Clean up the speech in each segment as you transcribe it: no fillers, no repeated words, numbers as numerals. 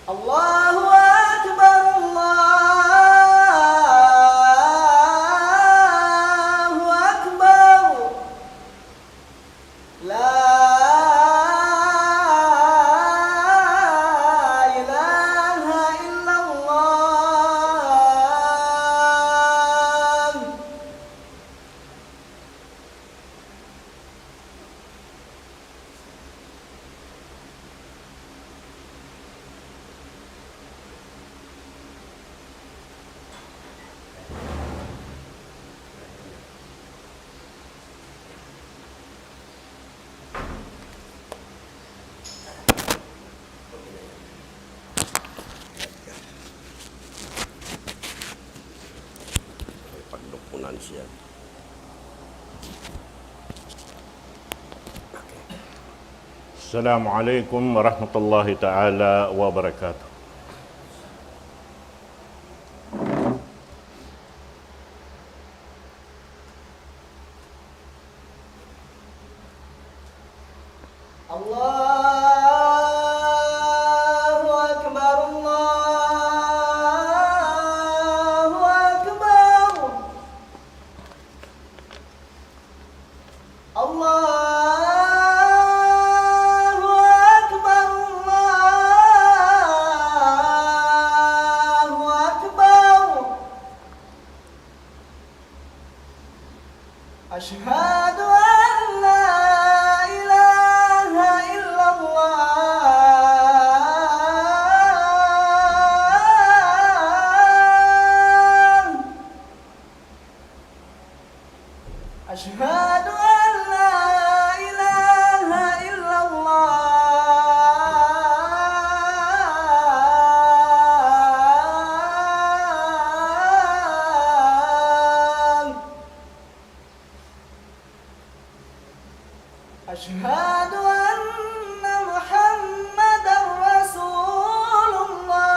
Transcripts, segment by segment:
Allahu Akbar, Allahu Akbar. La ilaha illallah. Pendukunan siap. Assalamualaikum warahmatullahi taala wabarakatuh. Allahu Akbar, Allahu Akbar. Allahu Akbar, Allahu Akbar. Asyhadu an la ilaha illallah. Asyhadu an la ilaha illallah. Asyhadu anna Muhammadar Rasulullah.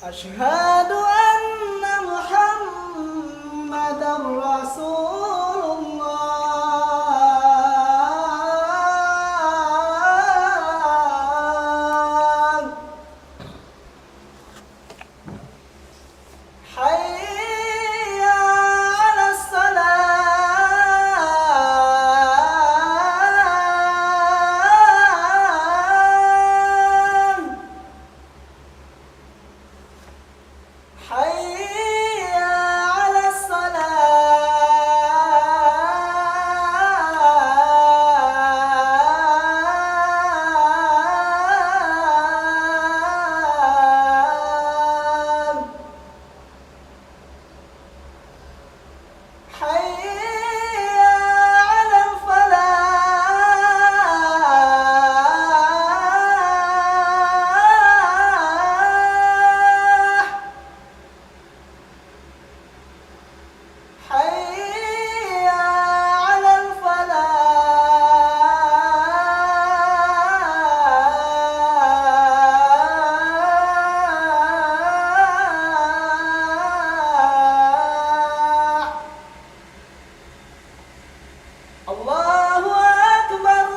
Asyhadu anna Muhammadar Rasulullah. Hayya 'alas salam. Hayya 'alas salam. Hayya 'alal falah. Hayya 'alal falah. Allahu Akbar,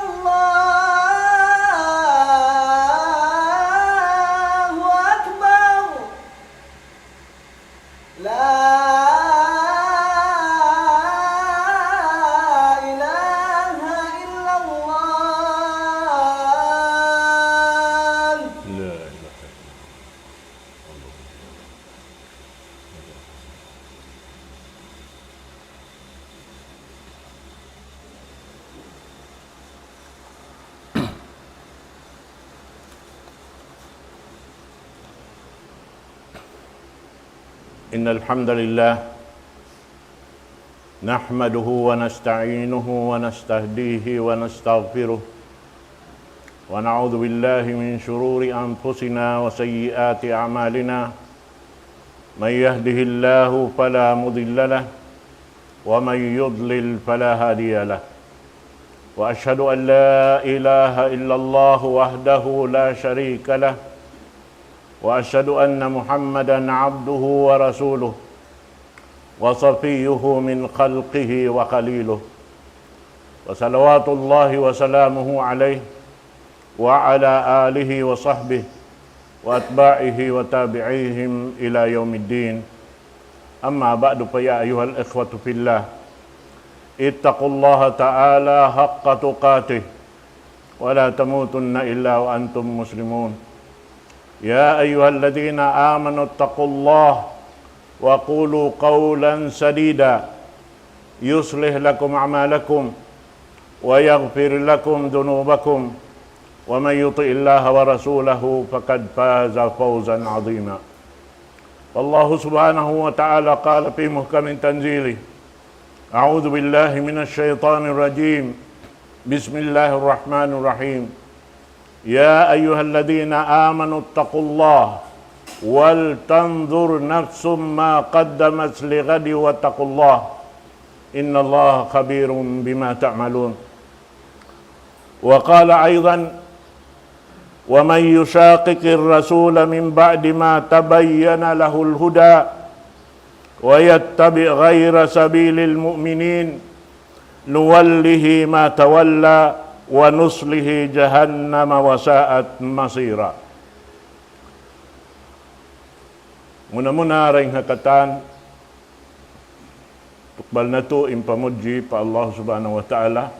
Allahu Akbar. La ilaha illallah. La ilaha Innal hamdalillah nahmaduhu wa nasta'inuhu wa nastahdihi wa nastaghfiruh wa na'udzu billahi min shururi anfusina wa sayyiati a'malina may yahdihillahu fala mudilla lahu wa may yudlil fala hadiya lahu wa asyhadu an la ilaha illallah wahdahu la syarika lahu wa asyhadu anna Muhammadan abduhu wa rasuluh وصفيه من خلقه وخليله وصلوات الله وسلامه عليه وعلى آله وصحبه وأتباعه وتابعيهم إلى يوم الدين أما بعد فيا أيها الإخوة في الله اتقوا الله تعالى حق تقاته ولا تموتن إلا وأنتم مسلمون يا أيها الذين آمنوا اتقوا الله وقولوا قولا سديدا يصلح لكم أعمالكم ويغفر لكم ذنوبكم ومن يطع الله ورسوله فقد فاز فوزا عظيما والله سبحانه وتعالى قال في محكم تنزيله أعوذ بالله من الشيطان الرجيم بسم الله الرحمن الرحيم يا أيها الذين آمنوا اتقوا الله ولتنظر نفس ما قدمت لغد واتقوا الله إن الله خبير بما تعملون وقال أيضا ومن يشاقق الرسول من بعد ما تبين له الهدى ويتبع غير سبيل المؤمنين نوله ما تولى ونصله جهنم وساءت مصيرا. Muna-muna ring hakatan tukbal na to impamuji pa Allah subhanahu wa ta'ala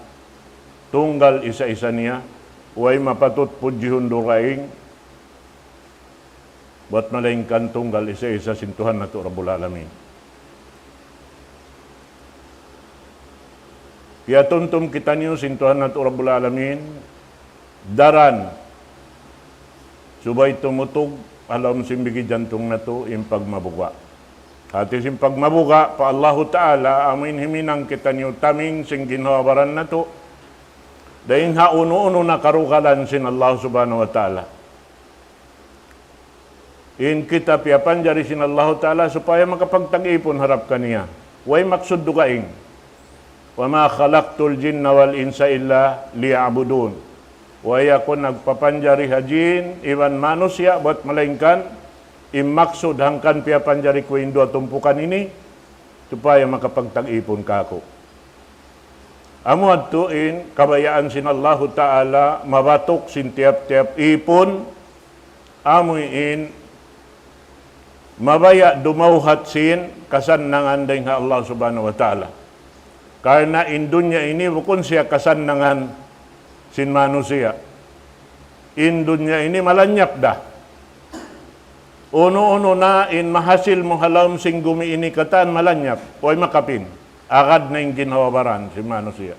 tunggal isa-isa niya way mapatut pudjihun duraing buat malaingkan tunggal isa-isa sintuhan na to Rabbul Alamin. Ya tuntum kita niyo sintuhan na to Rabbul Alamin daran subay tumutog alam simbigi jantung na to impag mabuga. Hati simpag mabuga pa Allahu Ta'ala amin himinang kita niyo taming sing ginhawaran na to dahil ha uno-uno na karukalan sin Allah Subhanahu wa Ta'ala. In kita piapan jari sin Allah Ta'ala supaya makapagtag-ipon harap kaniya. Way maksud dugaing. Wa ma khalaqtul jinna wal insa illa liya'budun. Way ako nagpapanjari hajin iwan manusia buat melainkan imaksud hangkan piapanjari ko indo tumpukan ini supaya makapagtag-ipon ka ako. Amo adtuin kabayaan sin Allah Ta'ala mabatok sin tiap-tiap ipon amuin mabaya dumauhat sin kasan nanganday nga Allah Subhanahu wa Ta'ala. Karena indunya ini bukun siya kasannangan sin manusia. Indunya ini malanyap dah. Uno-uno na in mahasil mo halam sing gumi ini katan malanyap. Huwag makapin. Agad na yung ginawabaran si manusia.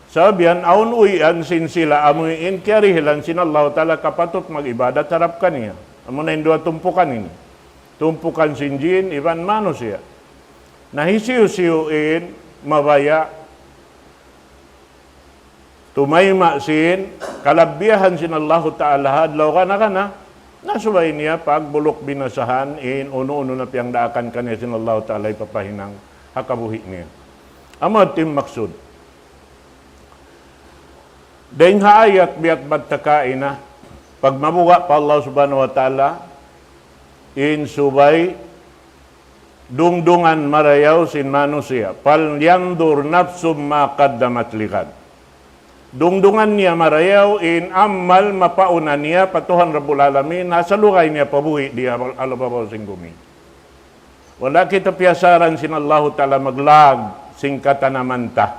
Sabihan, aun uyan sin sila amuin kiarihilan sin Allah Ta'ala kapatot mag-ibadat harap kaniya. Amo na yung dua tumpukan ini. Tumpukan sin jin, iban manusia. Nahisiyo-siyuin, mabaya, tumayma sin, kalabiyahan sin Allah Ta'ala, hadlaw ka na, nasubay niya pagbulok binasahan, in uno-uno na piyang daakan kanya sin Allah Ta'ala, ipapahinang hakabuhi niya. Amad tim maksud. Dahil haayat biat batakain na, pag mabuga pa Allah Subhanahu wa Ta'ala, in subay, dungdungan marayaw sin manusia, pal yandur nafsum maqaddamat likad. Dungdungan niya marayaw in amal mapaunan niya patuhan Rabbul Alamin nasa lukay niya pabuhi diya alababaw sing gumi. Wala kita piyasaran sin Allah Ta'ala maglag sing katanamanta.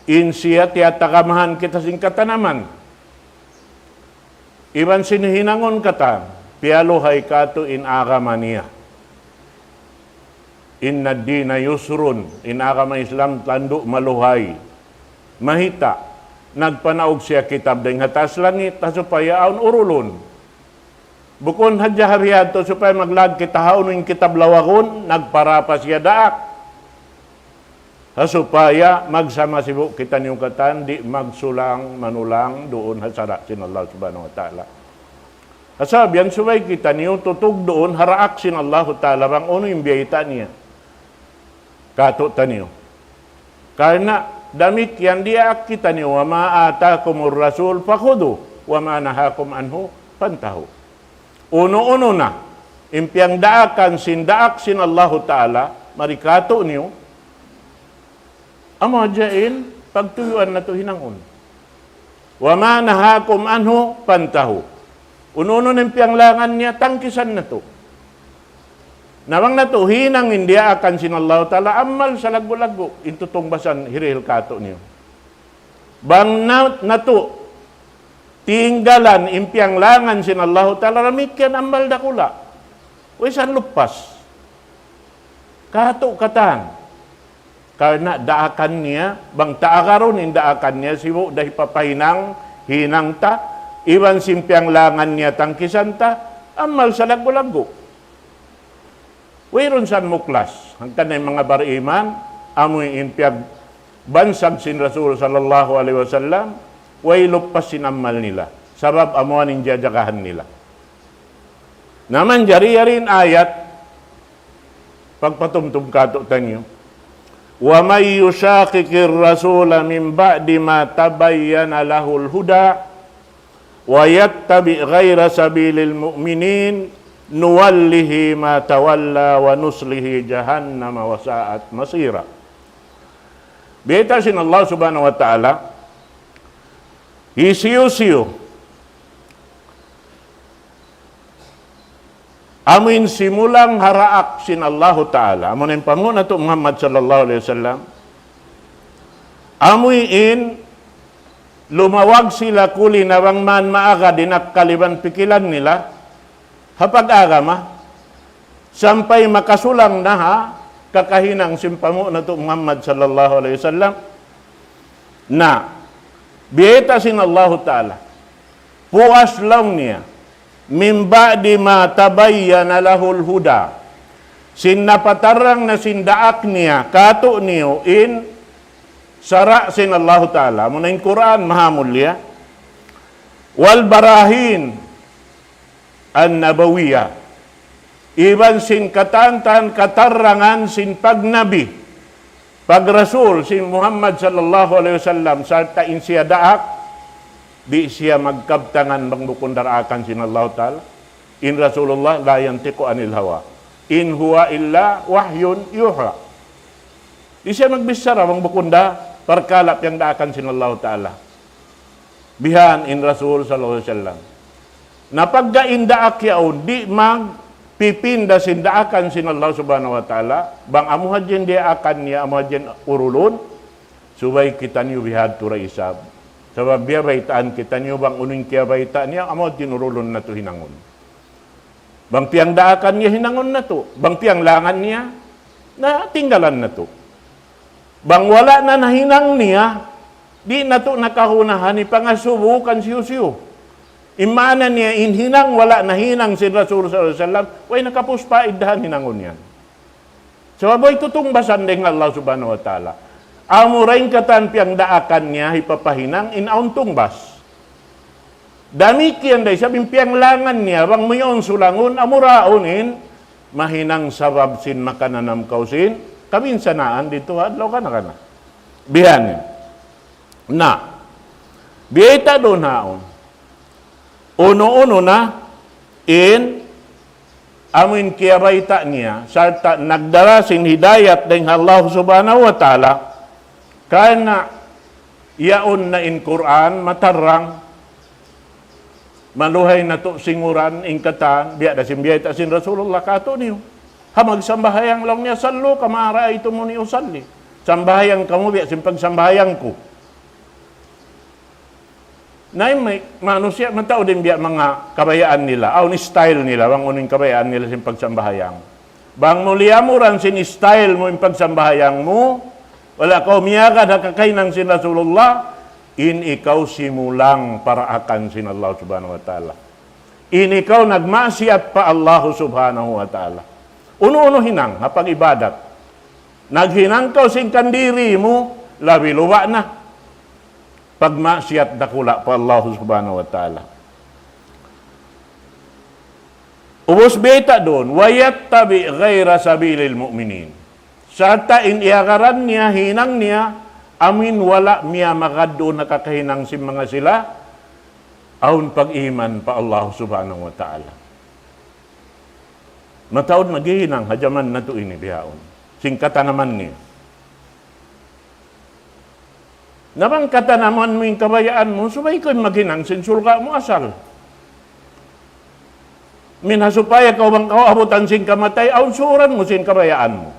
In siya tiyatakamahan kita sing katanaman. Iban sinihinangon kata, pialuhay kato in agama niya. Inna dina yusrun, in agama Islam tando maluhay. Mahita, nagpanaog siya kitab dahil hatas langit, supaya aun urulon. Bukon hadya hariyato supaya maglag kita haun yung kitab lawakon, nagparapas siya daak. Supaya magsama sibu kita niyong katan, di magsulang, manulang, doon hasara sin Allah Subhanahu wa Ta'ala. Kasabihan, subay kita niyo, tutug doon, haraak sin Allah Ta'ala, bang uno yung biyayta niya. Kato taniyo. Karena, damit yan diak kita niyo, wa ma'atakumur rasul, pakhudu, wa ma'anahakum anhu, pantahu. Uno-uno na, impiang daakan sindaak sin Allah Ta'ala, marikato niyo, amo jain, pagtuyuan na to hinangon. Wa ma nahakum anhu pantahu. Ununo ng pianglangan niya, tangkisan na to. Nawang na to, hinang hindi akan sinallahu ta'ala, amal sa lago-lago, intutong basan, hiril kato niyo. Bang na to, tinggalan, impianglangan sinallahu ta'ala, ramikyan amal dakula. Uy, san lupas? Kato katan. Karena daakan niya, bang taakaron in daakan niya, siwo dahi papahinang, hinang ta, iwan simpianglangan niya tangkisan ta, amal sa lago-lago. Wayron san muklas, hangkan na mga bariman, amoy impiag bansag sin Rasul sallallahu alaihi wasallam, way lupas sinamal nila, sabab amuan in jajagahan nila. Naman jari-yarin ayat, pagpatumtum kato tanyo, wa may yushaqiqir rasula min ba'di ma tabayyana lahul huda, wa yattabi ghaira sabilil mu'minin, nuwallihi ma tawalla wa nuslihi jahannama wa sa'at masira. Beta sin Allah subhanahu wa ta'ala, isiyo-siyo, amin simulang haraak sin Allah ta'ala, amin panguna to Muhammad sallallahu alaihi wasallam, amin lumawag sila kuli nawang man maaga dinakaliban pikilan nila, hapag agama, sampay makasulang na ha, kakahinang simpamo na to Muhammad sallallahu alaihi wasallam, na biyeta sin Allah ta'ala, puas lang niya, min ba'di ma tabayyana lahul huda, sin napatarang na sindaak niya, kato niyo in sara sin Allah ta'ala, muna in Quran mahamulya, wal barahin, an-nabawiyah. Iban sin katantan katarangan sin pagnabi, pagrasul sin Muhammad sallallahu alaihi wasallam sarta in siya daak, di siya magkabtangan bang bukundarakan sin Allah ta'ala. In Rasulullah la yantiqu anil hawa. In huwa illa wahyun yuha. Di siya magbisara bang bukunda perkalap yang daakan sin Allah ta'ala. Bihan in Rasul sallallahu alaihi wasallam. Napagdaindaak yaon, di magpipinda sindaakan sin Allah subhanahu wa ta'ala, bang amuhadyan di akan niya, amuhadyan urulun, subay kita niyo bihad tura isab. Sabab biya baitaan kita niyo, bang uning kaya baitaan niya, amuhadyan urulun na to hinangon. Bang piang daakan niya hinangon na to, bang piang langan niya, na tinggalan na to. Bang wala na nahinang niya, di na to nakahunahan, ipangasubukan siyo-siyo. Imana niya, inhinang wala na hinang si Rasul sallallahu alaihi wasallam, way nakapuspa iddahan hinangon yan. So, aboy tutungbasan din Allah subhanahu wa ta'ala. Amurain katan piyang daakan niya, hipapahinang, inaon tungbas. Damikian day, sabing piyang langan niya, bang mayon sulangon, amuraunin, mahinang sabab sin makananam kausin, kaminsanaan dito, adlaw ka na. Bihanin. Na, biyeta doon haon, uno-uno na, amin kiyabaita niya, sarta nagdara sin hidayat ng Allah subhanahu wa ta'ala, kana yaon na in Quran, matarang, maluhay na to singuran, ingkatan, biya da simbiyata sin Rasulullah, kato niyo, hamag sambahayang lang niya, salo, kamara ito mo ni usalli, sambahayang kamu, biya simpag-sambahayang ko. Na may manusia, matao din biya mga kabayaan nila, aw ni style nila, bang uning kabayaan nila sin pagsambahayang. Bang muliamuran sin style mo yung pagsambahayang mo, wala ka umiyaga na kakainang sin Rasulullah, in ikaw simulang para akan sin Allah subhanahu wa ta'ala. In ikaw nagmasiat pa Allah subhanahu wa ta'ala. Uno-uno hinang, hapag ibadat. Naghinang ka sin kandiri mo, labi luwa na. Pagmasyat dakula pa Allah subhanahu wa ta'ala. Ubos beta doon, wayat tabi ghaira sabilil mu'minin. Sarta in iagaran niya, hinang niya, amin wala miya makado nakakahinang si mga sila, aun pag-iman pa Allah subhanahu wa ta'ala. Mataod maghihinang hajaman na to ini bihaon. Singkatan naman niya. Nabang katanaman mo yung kabayaan mo, subay ko maghinang sinsulga mo asal. Minhasupaya ka bang abutan sing kamatay, aun suran mo sin kabayaan mo.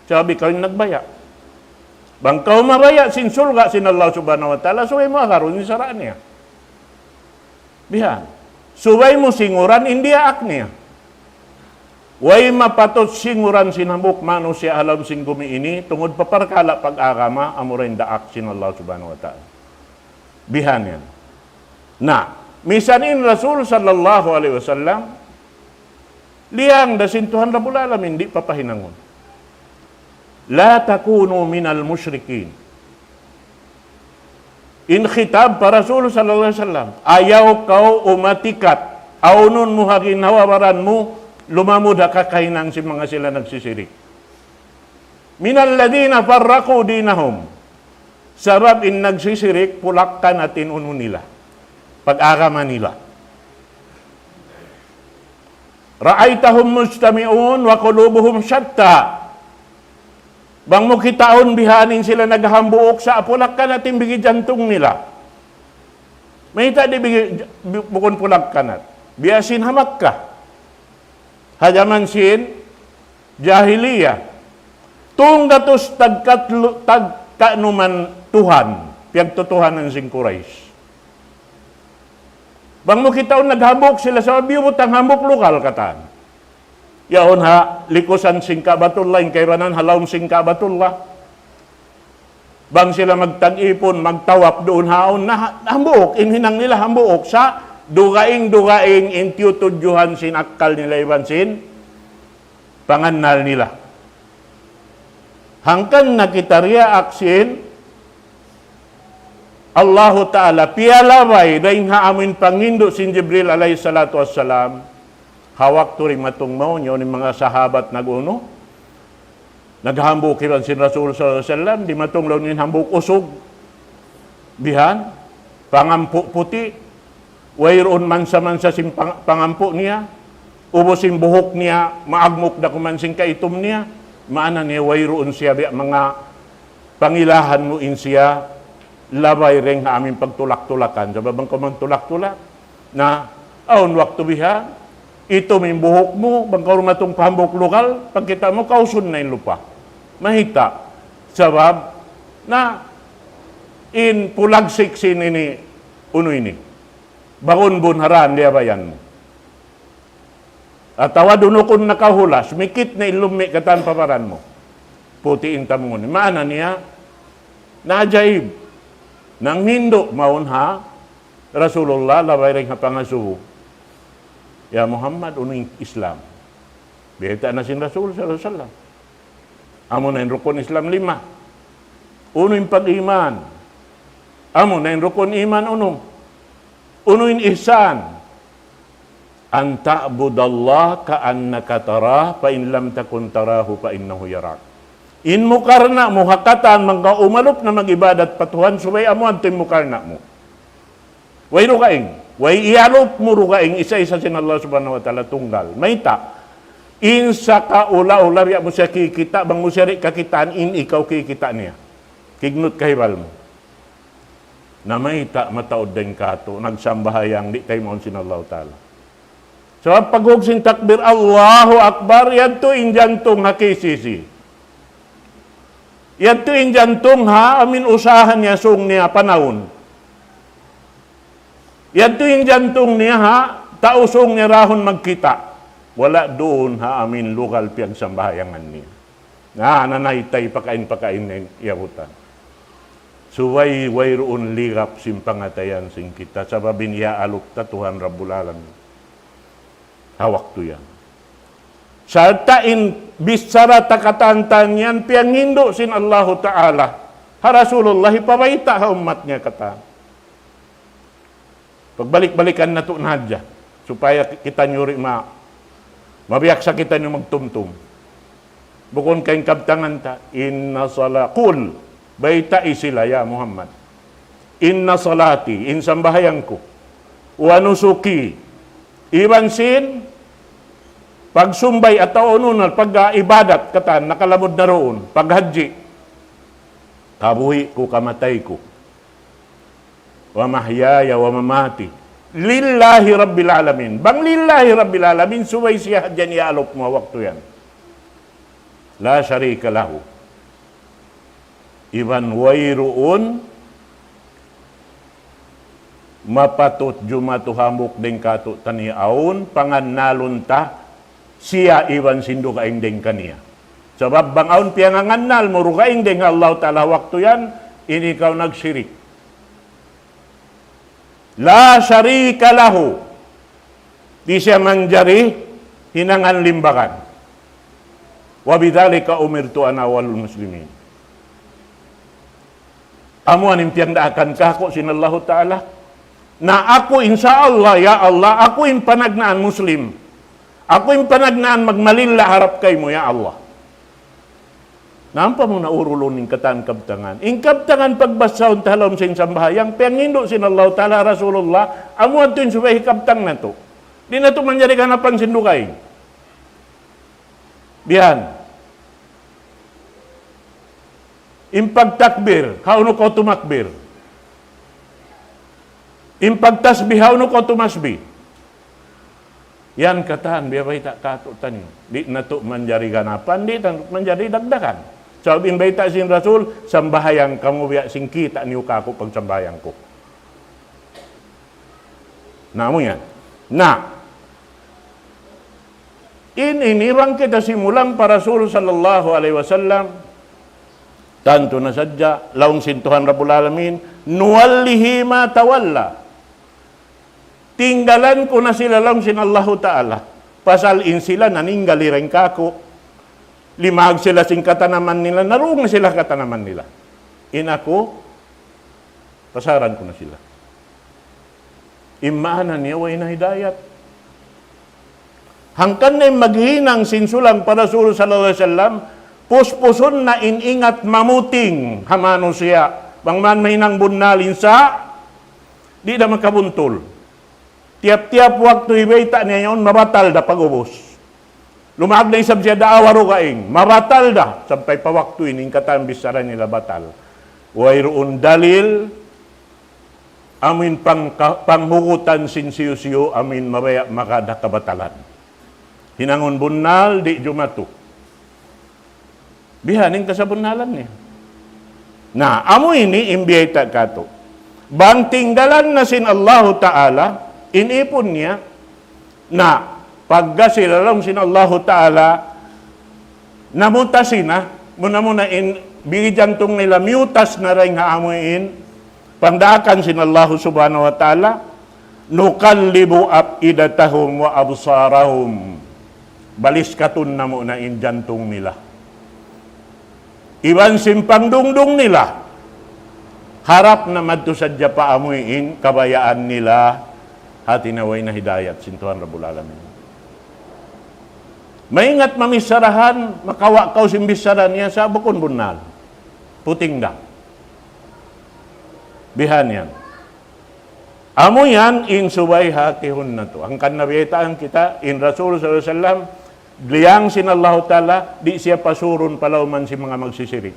Sabi ka yung nagbaya. Bang kau mabaya sinsulga sin Allah subhanahu wa ta'ala, subay mo akaroon yung saraan niya. Bihan. Subay mo singuran, hindi aak niya. Way mapatot singuran sinambuk mano siya alam sing gumi ini, tungod paparkala pag-agama, amurin daak sin Allah subhanahu wa ta'ala. Bihan yan. Na, misanin Rasul sallallahu alaihi wasallam, liyang dasintuhan Rabbul Alamin, di papahinangon. La takunu minal musyrikin. In khitab para Rasul sallallahu alaihi wasallam, ayaw kau umatikat, aunun mo hagin hawabaran mo, lumamud kakahinang si mga sila nagsisirik. Minal ladina farraqu dinahum. Sabab in nagsisirik, pulakkan at inuno nila. Pag-agama nila. Ra'aitahum mustami'un wa qulubuhum syatta. Bang mo kitaon bihanin sila naghambuok sa apulakkan at imbigi jantong nila. May tadi bukon pulakkan at biasin hamak ka. Hajaman sin jahiliyah. Tung datos tagkanuman Tuhan, piyagtutuhanan sing Quraish. Bang mo kitaon naghambok sila sa biyutang hambok lokal katan. Yaon ha, likusan sing Kaabatullah, kay ranan halawm sing Kaabatullah. Bang sila magtag-ipon, magtawap doon haon na hambok, inhinang nila hambok sa dugaing intiyutudjuhan sin akal nila iban sin pangannal nila. Hangkan nakitariya aksin Allahu Ta'ala piyalaway daing haamin pangindo sin Jibril alayhi salatu wassalam hawak turi matong maunyo ni mga sahabat naguno naghambok kiran sin Rasul sallallahu alaihi wasallam di matong law nin hambok usog bihan pangampu puti wayron mansa-mansa sin pangampu niya ubusin buhok niya maagmok da kuman sin kaitom niya maana niya wayron siya mga pangilahan mo in siya labay ring aming pagtulak-tulakan. Sa babang kumang tulak-tulak na aun waktu biha, ito may buhok mo, bang kaurumatong pahambok lokal, pagkita mo, kausun na yung lupa. Mahita. Sabab na in pulagsik sin ini, uno ini. Bakon bunharan, di abayan mo. At tawa doon kung nakahulas, mikit na ilumi katan paparan mo. Putiin tamungon. Maana niya, na-ajaib. Nang hindo maun ha, Rasulullah labay rin ha pangasuho. Ya Muhammad, uning Islam. Bihita na sin Rasul sallallahu alaihi wasallam. Amo na yung rukun Islam 5. Uno yung pag-iman. Amo na yung rukun iman uno. Uno yung ihsan. An ta'budallah ka'annaka tarah, pa in lam takun tarahu pa innahu yarak. In mukarna mo hakatan mga umalop na mag-ibadat patuhan subay amuan tin mukarna mo. Way rukaing, way ialop mo rukaing isa-isa sin Allah subhanahu wa ta'ala tunggal. Mayta, in sa kaula-ula riya mo siya kikita, bang mo siya kakitaan, in ikaw kikita niya. Kignot kahibal mo. Na mayta mataod din kato, nagsambahayang di tayo maun sin Allah ta'ala. So pag sin takbir, Allahu Akbar, yan to injantong hakisisi. Yan to injantong ha, amin usahan niya sung niya panahon. Yan to injantong niya ha, tausong niya rahon magkita. Wala doon ha, amin lokal piyag sambahayangan niya. Nanaytay pakain na yabutan. Suway roon ligap simpangatayan sing kita. Sababin ya aluk tatuhan Rabbul Alamin. Hawak to yan. Sartain bisara takatantan yan piangindo sin Allahu Ta'ala. Ha Rasulullah ipabaita ha umat niya kata. Pagbalik-balikan na to nadya supaya kita nyuri mabiyak sa kita nyo magtumtum. Bukon kayong kabtangan ta, inna salakul, baita isila ya Muhammad. Inna salati, in sambahayan ko. Wa nusuki, iban sin Pagsumbay at taununal, pag-ibadat katan, nakalamod na roon, paghaji, kabuhi ko, kamatay ko. Wa mahyaya wa mamati. Lillahi Rabbil Alamin. Bang lillahi Rabbil Alamin, suway siya dyan ialop mo waktu yan. La syarika lahu. Iban wayruun, mapatut jumatuhamuk deng katut taniaun, pangannalunta, siya iwan sindu kaing deng kaniya. Sebab bang aun piangangannal muru kaing deng Allah Ta'ala waktu yan, ini kau nagsyirik. La syarika lahu. Di siya manjari hinangan limbakan. Wa bidzalika umirtu ana walul muslimin. Amuan impiang daakan kako sinallahu Ta'ala. Na ako insyaallah ya Allah, ako in panagnaan muslim. Ako yung panagnaan magmalila harap kay mo, ya Allah. Nampa mo na urulon ng kataan kabtangan. In kabtangan pagbasaon talom sa sambahayang, pengindo sinallahu ta'ala Rasulullah, amuan ito yung subahi kabtang na to. Di na ito manjari kanapang sindukay. Bihan. In pagtakbir, hauno ko tumakbir. In pagtasbih, hauno ko tumasbih. Yan kataan, biya baita kato tanyo. Di na to manjari ganapan, di na manjari dagdagan. So, in baita sin Rasul, sambahayang kamu biya singkita niyo kako pag sambahayang ko. Namo yan. Na, inirang kita simulang para Rasul sallallahu alaihi wasallam, tanto na sadya, laong sintuhan Rabbul Alamin, nuwallihi ma tawalla. Tinggalan ko na sila lang sinallahu ta'ala. Pasal in sila naninggali rin kako. Limag sila sing katanaman nila. Naroong sila katanaman nila. In ako, pasaran ko na sila. Imaanan niya way na hidayat. Hangkan na maghinang sinsulang para Rasul sallallahu alaihi wasallam, puspuson na iningat mamuting hamano siya. Bangman may nang bunalin sa, di na makabuntol. Tiap-tiap waktu ibaita niya yun, mabatal da pag-ubos. Lumag na isab siya daawaro kaing, mabatal da, sampai pa waktu ining katambisara nila batal. Wayroon dalil, amin panghukutan sinsiyo-siyo, amin mabaya makada kabatalan. Hinangon bunal, di jumatu. Bihaning kasabunalan niya. Na, amo ini imbiyata kato. Bang tinggalan na sin Allahu Ta'ala, inipon niya na pagkasilalang sin Allahu Ta'ala namutasin na muna bigijantong nila mutas na rin nga amuin pandakan sin Allahu Subhanahu wa Ta'ala nukallibu afidatahum wa absarahum balis katun na muna in jantong nila iban simpang dungdung nila harap na madto sadya pa amuin kabayaan nila hati naway na hidayat, sintuhan Rabbul Alamin. Maingat mamisarahan, makawakaw simbisaran niya sa bukon bunal. Puting da. Bihan yan. Amo yan, in subay hatihon na to. Ang kanabiyataan kita, in Rasul sallallahu alaihi wasallam, liyang sinallahu ta'ala, di siya pasurun palauman si mga magsisirik.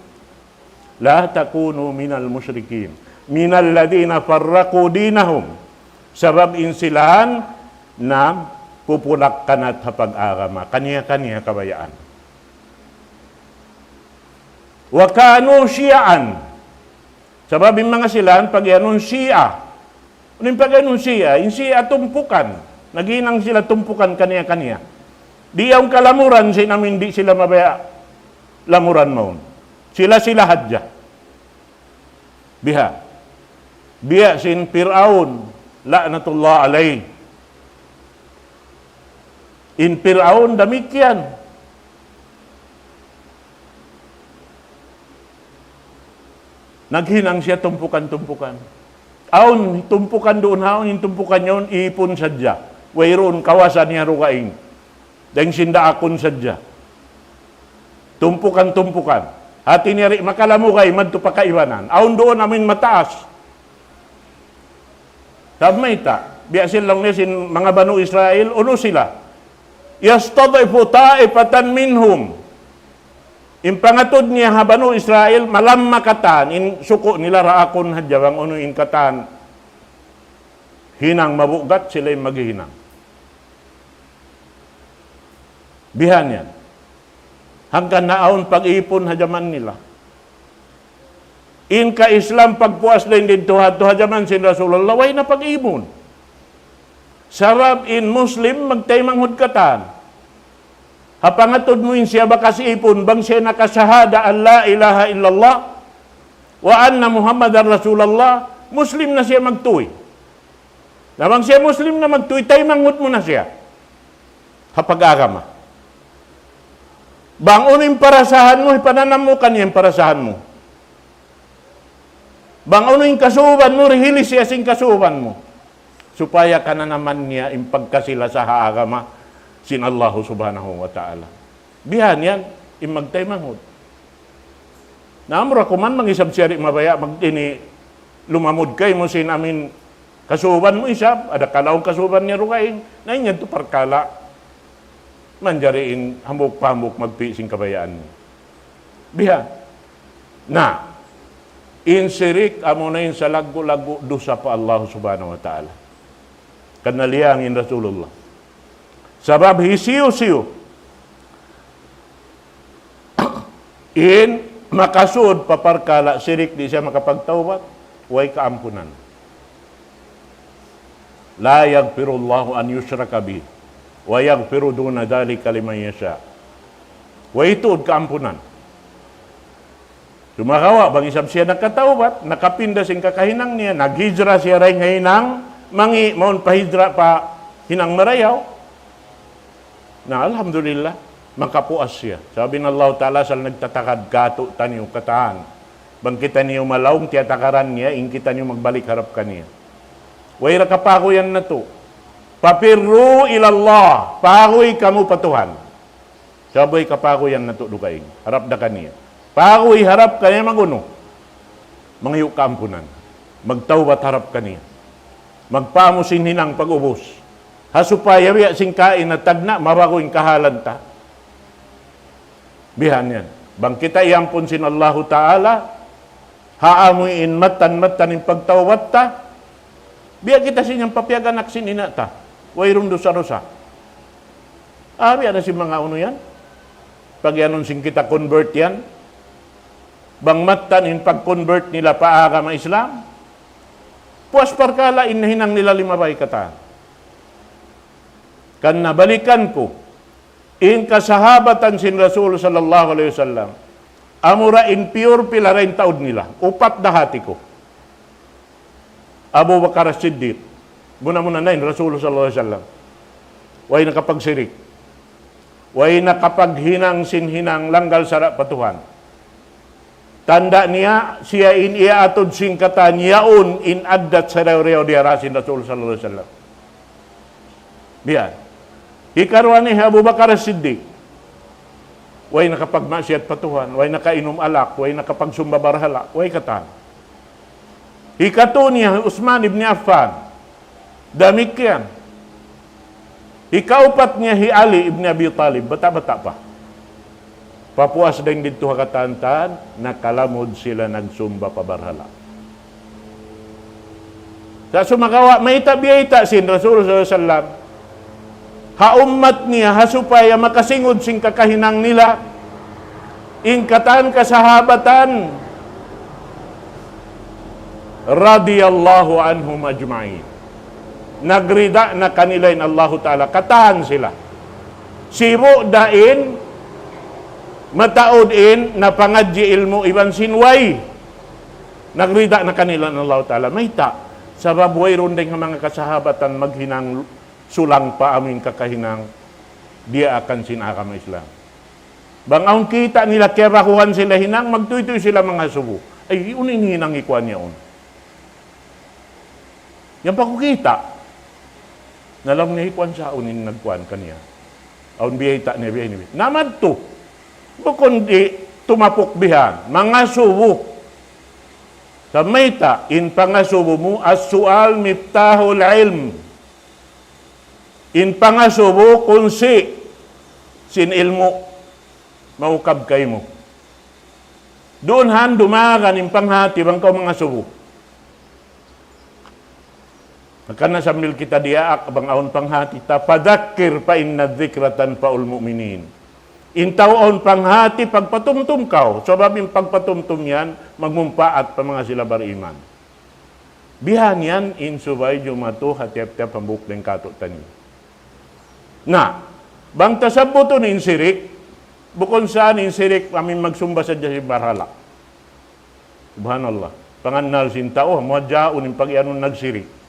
La takunu minal musyrikin, minal ladina farraqu dinahum, sabab insilahan na pupulak kanat hapag-agama. Kaniya-kaniya kabayaan. Wa kanu syi'an. Sabab yung mga silahan, pag yanun syi'a. Yung pag yanun syi'a, yung syi'a tumpukan. Naginang sila tumpukan kaniya-kaniya. Di yung kalamuran, sinamin di sila mabaya lamuran mo. Sila hadja. Biha. Biya sin Fir'aun. La'natullah alayh. In Fir'aun demikian. Naghinang siya tumpukan-tumpukan. Aun, tumpukan doon haon, yung tumpukan yun, ipon sadya. Wayroon, kawasan niya rukaing. Dahil sinda akon sadya. Tumpukan-tumpukan. Hati niya rin, makalamukay, madto pakaiwanan. Aun doon namin mataas. Sabmay ta, biya silang niya sin mga Banu Israel, uno sila. yastad'ifu ta'ifatan minhum. Impangatod niya ha Banu Israel, malam makatan, in suko nila raakon hadyawang uno in katan, hinang mabugat, sila yung maghihinang. Bihan yan. Hanggang naon pag-ipon hadyaman nila. In ka-Islam pagpuas din dito hadyaman si Rasulullah, way na pag-ipon. Sarap in Muslim, magtaymang hudkatan. Hapangatod mo in siya bakas ipon, bang siya nakasahada an la ilaha illallah, wa anna Muhammadan Rasulullah, Muslim na siya magtuwi. Namang siya Muslim na magtuwi, taymang hud mo na siya. Hapag-agama. Bang uning parasahan mo, ipananam mo kaniyang parasahan mo. Bang uning kasuban mo, rihilis siya sing kasuban mo. Supaya ka na naman niya impagkasila sa haagama sin Allah subhanahu wa ta'ala. Bihan yan, imagtay manghod. Naamura kuman mangisab siyari mabaya, magdini lumamod kay mo sin amin kasuban mo isab, ada kalaong kasuban niya rukain, na inyan to parkala, manjariin hamuk-pamuk magpising kabayaan mo. Bihan. Na, insirik amo na yun sa lagu-lagu dosa pa Allah subhanahu wa ta'ala. Kanaliyangin Rasulullah. Sabab hisiyo-siyo. In makasud paparkala sirik di siya makapagtawbat, way kaampunan. La yaghfirullahu an yushraka bih wa yaghfiru duna dhalika liman yasha. Way tuod kaampunan. Sumakawa bang isab siya nakatawbat, nakapinda sing kakahinang niya, naghijra siya ray ngahinang mangi maun pahidra pa hinang marayaw na alhamdulillah makapuas siya. Sabi ng Allah Ta'ala sal nagtatakad kato taniyo kataan. Bang kita niyo malawng tiyatakaran niya, in kita niyo magbalik harap kaniya. Wayra kapako yan na to. Papirru ilallah, pakoy kamu patuhan. Sabi kapako yan na to dukaing, harap da kaniya. Pakoy harap kaniya maguno. Manghiyo kampunan. Magtawbat harap kaniya. Magpamusin hinang pag-ubos. Hasupaya biya singkain na tagna, mabagoing kahalan ta. Bihan yan. Bang kita iampun sin Allahu Ta'ala, haamuin matan-matan yung pagtawat ta, biya kita sinyang papiaganak sinina ta. Wayrong dosa-dosa. Biya na si mga uno yan. Pag yanon sing kita convert yan, bang matan yung pag-convert nila paagama Islam, puas parkala inahinang nila limabay kata. Kan nabalikan ko, in kasahabatan sin Rasul sallallahu alaihi wasallam, amura in pure pila rin taod nila, upat dahati ko. Abu Bakar As-Siddiq, muna-muna na in Rasul sallallahu alaihi wasallam, way nakapagsirik, way nakapaghinang sinhinang langgal sarap patuhan. Tanda niya, siya in iaatod singkatan yaon in addat sa rew diarasin Rasul sallallahu alaihi wasallam. Biyan. Ikarwan ni Abu Bakar As-Siddiq. Way nakapagmasyat patuhan, way nakainom alak, way nakapagsumba barhala, way katan. Ikato niya Usman ibn Affan. Damikyan. Ikaupat niya Ali ibn Abi Talib, bata-bata pa. Papuas din dito hakatantan, nakalamod sila nagsumba pabarhala. Sa sumakawa, may tabiyayta sin Rasul sallallahu alaihi wasallam. Haummat niya, hasupaya makasingod sing kakahinang nila, ingkatan kasahabatan, radiyallahu anhum ajma'in. Nagrida na kanilain Allahu Ta'ala, katahan sila. Siro dain, mataodin na pangadji ilmu iban sinway. Nagrida na kanila ng Allah Ta'ala. May ta, sabab way rundeng ng mga kasahabatan maghinang sulang pa amin kakahinang dia akan sinakam Islam. Bang ang kita nila kerakuhan sila hinang, magtuitoy sila mga subo. Ay, unin hinang ikuan niya un. Yan pa kukita. Nalang niya ikuan sa unin nagkuan kaniya. Aun biyayta niya biyay. Namad to. Bukon di tumapok bihan, mga subo. Sa mayta, in pangasubo mo, as-sual miftahul ilm. In pangasubo, kunsi, sin ilmo, maukab kay mo. Doon han dumagan yung panghati bang kau mga subo. Makana sambil kita diaak abang aon panghati ta padakir pa inna dzikratan paul mu'minin. Intaw-on panghati pagpatumtum kau. Sebab yung pagpatumtum yan magmumpaat pa mga sila bariman. Bihan yan insubay jumatu hatiap-tiap pambuk ng kato tani. Na, bang tasabuton insirik, bukon saan insirik kami magsumba sa Diyos barhala. Subhanallah. Pangannal sintao, muadyaon yung pag-ianon nagsirik.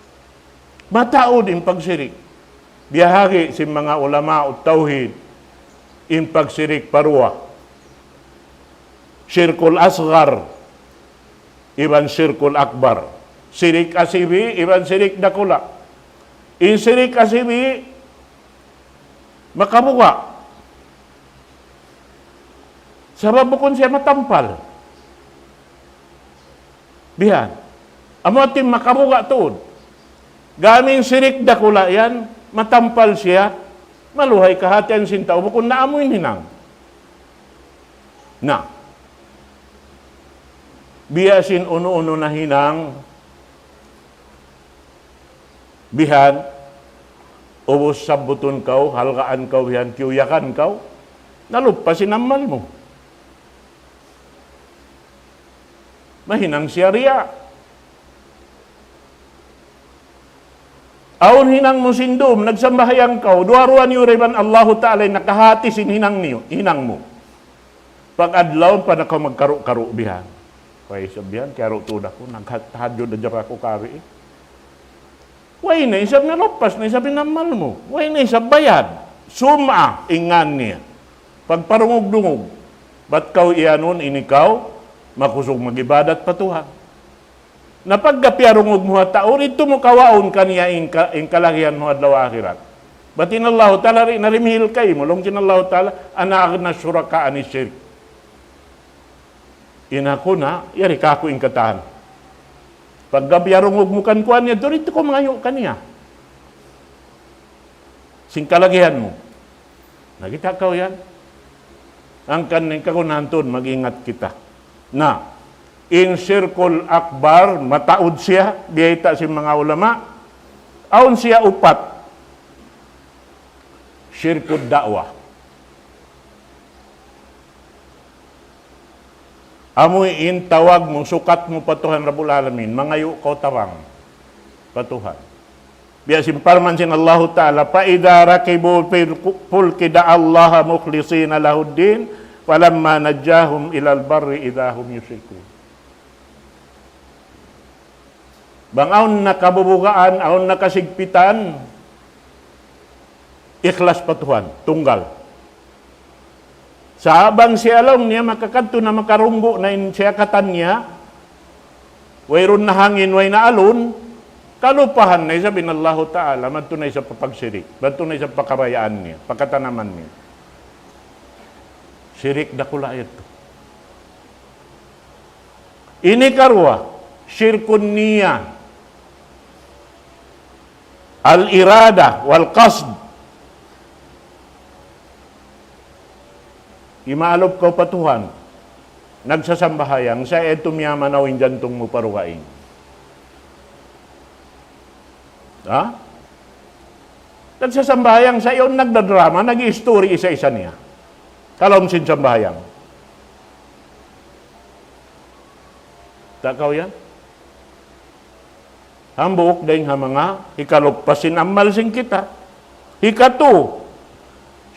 Mataod yung pagsirik. Biyahagi si mga ulama o tauhid, yung pagsirik parwa. Syirkul asgar, iban syirkul akbar. Sirik asibi, iban sirik dakula. In sirik asibi, makabuka. Sabab bukon siya matampal. Bihan. Amo ating makabuka tuod. Gaming sirik dakula yan, matampal siya, maluhay kahatian sintaw, bukon naamoy hinang. Na. Biyasin uno-uno na hinang, bihan, ubos sabuton kau, halgaan kau, bihan, kiyuyakan kau, nalupa sinamal mo. Mahinang siya riya. Aun hinang mo sindom, nagsambahayang kau, duwaruan yung reban Allahu Ta'ala, nakahati sin hinang niyo, hinang mo. Pag adlaw pa na ka magkaru-karu bihan. Kaya sabihan, kaya rutuda ko, naghadyo na dyan ako kari. Way na isab na lopas, na isab namal mo. Way na isab bayad. Suma, ingan niya. Pagparungog-dungog, ba't kau iyanon, inikaw, makusog magibadat patuhan. Napaggapiarungog mo taon, ito mo kawaon kaniya in kalahian mo adlaw akhirat. Batin Allah Ta'ala narimhil kay mo, longkin Allah Ta'ala, anak na suraka ani syirk. Inako na, yari kako in katahan. Paggapiarungog mo kankuan niya, doon ito ko mangayo kaniya. Sing kalagihan mo. Nakita ka yan? Ang kanin kakunanton, mag-ingat kita. Na, in circle akbar, mataod siya, biyayta si mga ulama, aun siya upat, syirkud da'wah. Amoy in tawag mo, sukat mo patuhan Rabbul Alamin, mangayo ko tawang patuhan. Biyasin parman sin Allah Ta'ala, paida rakibu pulki da'allaha mukhlisina lahuddin, falamma najahum ilal barri idahum yusyrikun. Bang aon nakabubugaan, aon nakasigpitan, ikhlas patuhan, tunggal. Sa abang siya alam niya, makakanto na makarunggo na siya katan niya, wayron na hangin, way na alon, kalupahan na sabi ng Allah Ta'ala, madtunay sa papagsirik, madtunay sa pakabayaan niya, pagkatanaman niya. Sirik dakula ito. Ini karwa, syirkun niya, al-irada wal-qasd. Imaalop ko patuhan, nagsasambahayang, sa etum yamanawin jantong mo parukain. Ha? Nagsasambahayang sa iyon nagdadrama, nag-i-story isa-isa niya. Kalom sin sambahayang. Takaw yan? Hambuk dahil nga mga ikalop pa sinamal sing kita. Ikatu,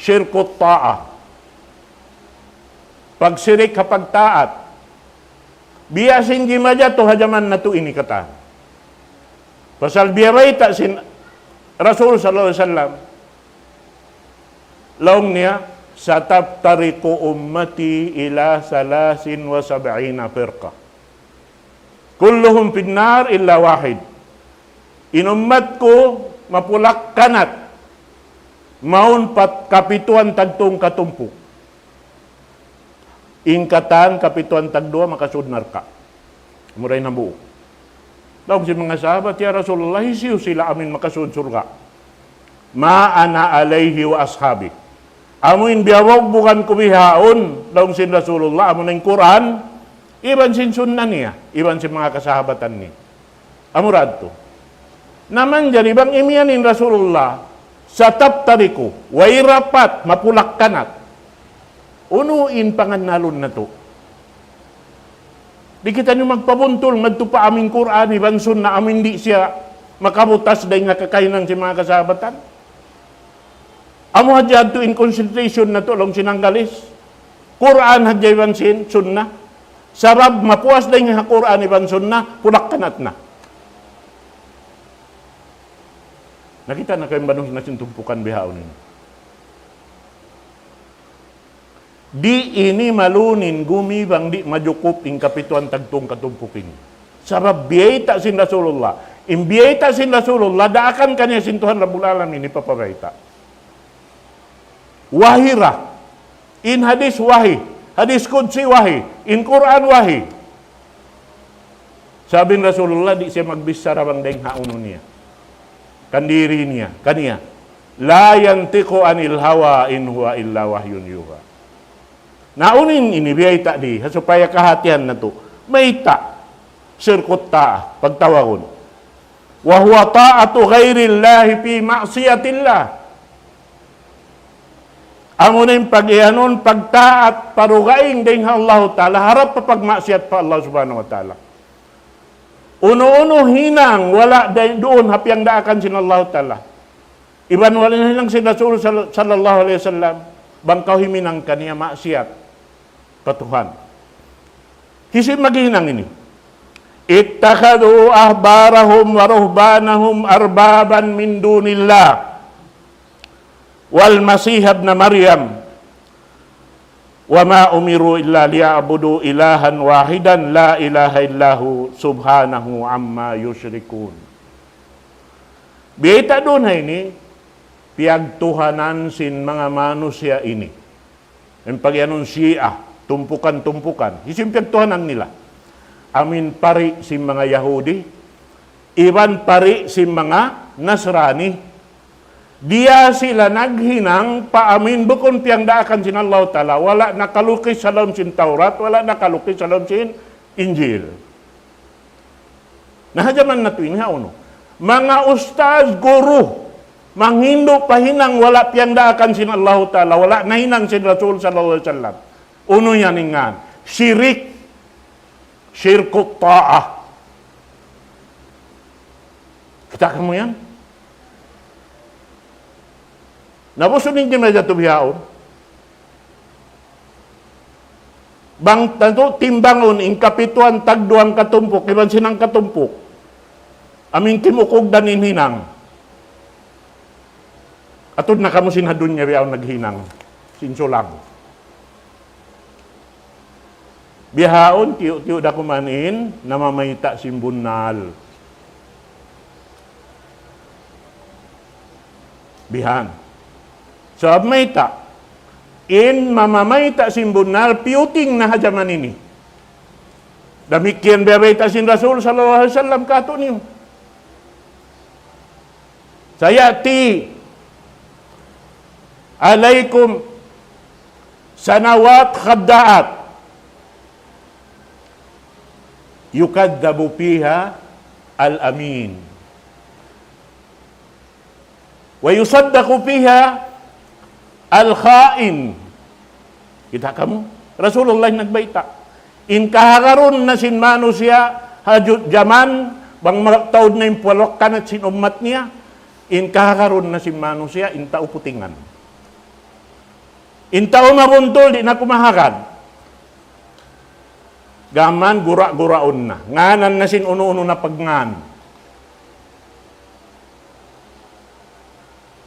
syirkut ta'a. Pagsirik kapag taat. Biyasin gimadya to hajaman na to inikata. Pasal biyarayta sin Rasul sallallahu alaihi wasallam. Laong niya, sataptariku ummati ila 73 firqa. Kulluhum finnar illa wahid. Inummat ko mapulak kanat. Maun pat kapituan tagtong katumpuk. Ingkatan kapituan tagdua makasud narka. Muray na buo. Laong si mga sahabat, ya Rasulullah, isiyo sila amin makasud surga. Ma ana alayhi wa ashabi. Amuin biyawag bukan kubihaon, daong sin Rasulullah, amo ng Quran, iban sin sunnah niya, iban sin mga kasahabatan niya. Amurad to. Naman dyan, ibang imiyanin Rasulullah, sa taptariku, way rapat, mapulak kanat. Unuin panganalon na to. Di kita nyo magpabuntol, magtupa aming Quran, iban sunnah, amin di siya makabutas dahil nga kakainan si mga kasabatan. Amo hadjad to in concentration na to, long sinanggalis. Quran hadjad iban sin, sunnah. Sarab, mapuas dahil nga Quran iban sunnah, pulak kanat na. Nakita na kayong banong na sintumpukan bihaon nyo. Di ini malunin gumibang di majukup ing kapituan tagtong katumpukin. Sarap biyayta sin Rasulullah. Imbiyayta sin Rasulullah, daakan kanya sin Tuhan Rabbul Alamin ipapabayta. Wahira. In hadis wahi. Hadis Qudsi wahi. In Quran wahi. Sabi Rasulullah, di siya magbisara bang daing hauno niya. Kandiri niya. Kaniya. La yantiqu anil hawa in huwa illa wahyun yuha. Naunin ini biyayta di, supaya kahatian na to. May ta, sirkot ta, pagtawagod. Wa huwa ta'atu ghairillahi fi ma'siyatillah. Amo na yung pag-ianon, pagtaat, parugaing ding Allah Ta'ala, harap pa pagmaksiyat pa Allah Subhanahu Wa Ta'ala. Uno-uno hinang, wala doon hapiang daakan sin Allah Ta'ala. Iban wala na hinang sin Rasul sallallahu alaihi wasallam, bangkaw himinang kaniya maksiyat. Katuhan. Kasi maghinang ini. Ittakhadhu ahbarahum wa ruhbanahum arbaban min dunillah wal masih ibn Maryam wa ma umiru illa liya'budu ilahan wahidan la ilaha illahu subhanahu amma yusyrikun. Biyita doon ini piagtuhanan sin mga manusia ini. Ang pagyanon Shia, tumpukan-tumpukan. Isimpiyagtuhanan nila. Amin pari si mga Yahudi, iban pari si mga Nasrani. Dia sila naghinang paamin bukon piyang daakan sin Allah Ta'ala. Wala nakalukis sa laon sin Taurat, wala nakalukis sa laon sin Injil. Nahajaman na ito, inihaon. Mga ustaz, guru, manghindo pahinang wala piyang daakan sin Allah Ta'ala, wala nahinang sin Rasul sallallahu alaihi wasallam. Uno yan ingan, syirik, syirkut ta'ah. Kita kamu yan? Napusunin din medya tubihaon. Bang tanto timbangon ing kapituan tagduang katumpok, iban sinang katumpok. Aming kimukog danin hinang. Atod na kamo sinhadun niya biyaw naghinang. Sinsulang. Bihaon, tiyo da kumanin, namamayta simbunal. Bihan. So, mayta. In mamamayta simbunal, piyuting na hajaman ini. Damikian biyabayta sin Rasul sallallahu alaihi wasallam kato niyo. Sayati alaikum sanawat khadda'at yukaddabu fiha al-amin wa yusaddaqu fiha al-khain. Kita kamu Rasulullah nagbaita in kahagaron na sin manusia hajud jaman bang magtaod na yung puwalok kanat sin umat niya in kahagaron na sin manusia in tao putingan in tao mabuntol di na kumahagan gaman gura-guraon na. Nganan na sin uno-uno na pagngan.